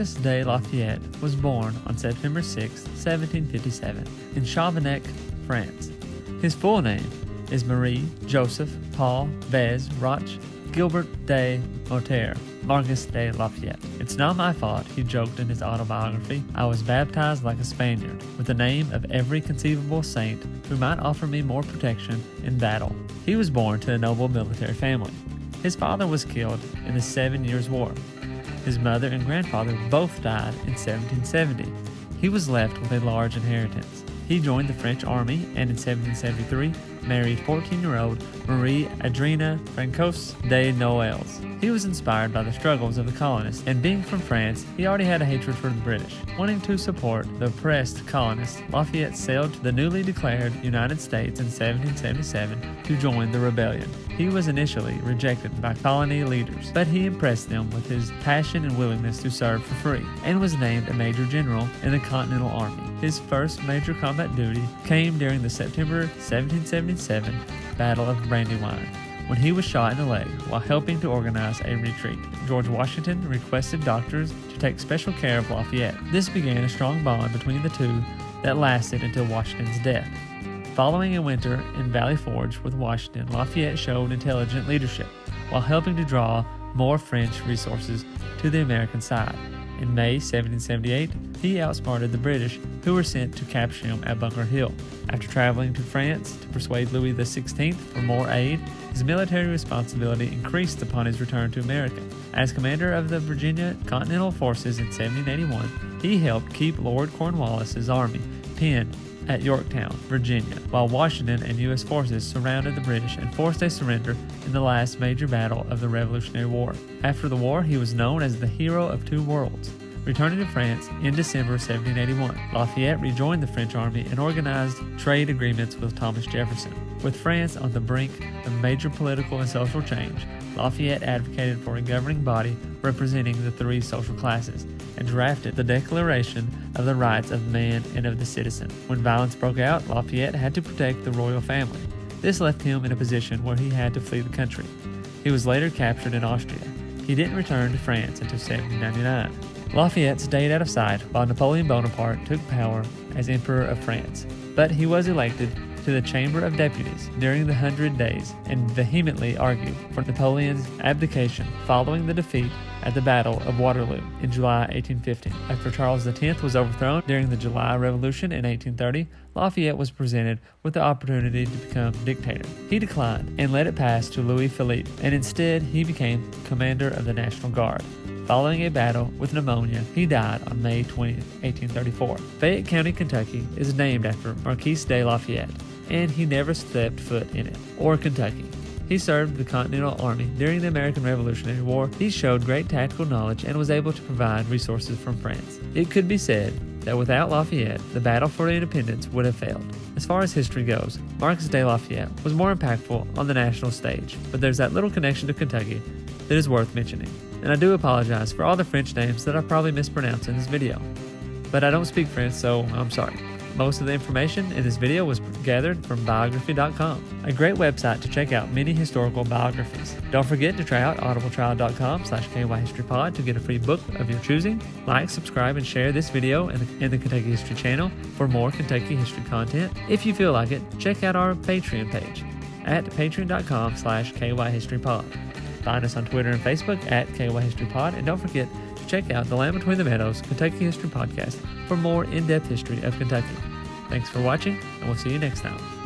Marquis de Lafayette was born on September 6, 1757, in Chavignac, France. His full name is Marie Joseph Paul Vez Roch Gilbert de Moter, Marquis de Lafayette. "It's not my fault," he joked in his autobiography. "I was baptized like a Spaniard, with the name of every conceivable saint who might offer me more protection in battle." He was born to a noble military family. His father was killed in the 7 Years' War. His mother and grandfather both died in 1770. He was left with a large inheritance. He joined the French army and in 1773 married 14-year-old Marie Adrina Francos de Noailles. He was inspired by the struggles of the colonists, and being from France, he already had a hatred for the British. Wanting to support the oppressed colonists, Lafayette sailed to the newly declared United States in 1777 to join the rebellion. He was initially rejected by colony leaders, but he impressed them with his passion and willingness to serve for free, and was named a Major General in the Continental Army. His first major combat duty came during the September 1777 Battle of Brandywine, when he was shot in the leg while helping to organize a retreat. George Washington requested doctors to take special care of Lafayette. This began a strong bond between the two that lasted until Washington's death. Following a winter in Valley Forge with Washington, Lafayette showed intelligent leadership while helping to draw more French resources to the American side. In May 1778, he outsmarted the British, who were sent to capture him at Bunker Hill. After traveling to France to persuade Louis XVI for more aid, his military responsibility increased upon his return to America. As commander of the Virginia Continental Forces in 1781, he helped keep Lord Cornwallis's army penned at Yorktown, Virginia, while Washington and U.S. forces surrounded the British and forced a surrender in the last major battle of the Revolutionary War. After the war, he was known as the Hero of Two Worlds. Returning to France in December 1781, Lafayette rejoined the French army and organized trade agreements with Thomas Jefferson. With France on the brink of major political and social change, Lafayette advocated for a governing body representing the three social classes and drafted the Declaration of the Rights of Man and of the Citizen. When violence broke out, Lafayette had to protect the royal family. This left him in a position where he had to flee the country. He was later captured in Austria. He didn't return to France until 1799. Lafayette stayed out of sight while Napoleon Bonaparte took power as Emperor of France, but he was elected to the Chamber of Deputies during the 100 Days and vehemently argued for Napoleon's abdication following the defeat at the Battle of Waterloo in July 1815. After Charles X was overthrown during the July Revolution in 1830, Lafayette was presented with the opportunity to become dictator. He declined and let it pass to Louis Philippe, and instead he became commander of the National Guard. Following a battle with pneumonia, he died on May 20, 1834. Fayette County, Kentucky is named after Marquis de Lafayette, and he never stepped foot in it, or Kentucky. He served the Continental Army during the American Revolutionary War. He showed great tactical knowledge and was able to provide resources from France. It could be said that without Lafayette, the battle for independence would have failed. As far as history goes, Marquis de Lafayette was more impactful on the national stage, but there's that little connection to Kentucky that is worth mentioning. And I do apologize for all the French names that I probably mispronounced in this video. But I don't speak French, so I'm sorry. Most of the information in this video was gathered from biography.com, a great website to check out many historical biographies. Don't forget to try out audibletrial.com/KYHistoryPod to get a free book of your choosing. Like, subscribe, and share this video in the Kentucky History channel for more Kentucky history content. If you feel like it, check out our Patreon page at patreon.com/KYHistoryPod. Find us on Twitter and Facebook at KYHistoryPod, and don't forget to check out the Land Between the Meadows Kentucky History Podcast for more in-depth history of Kentucky. Thanks for watching, and we'll see you next time.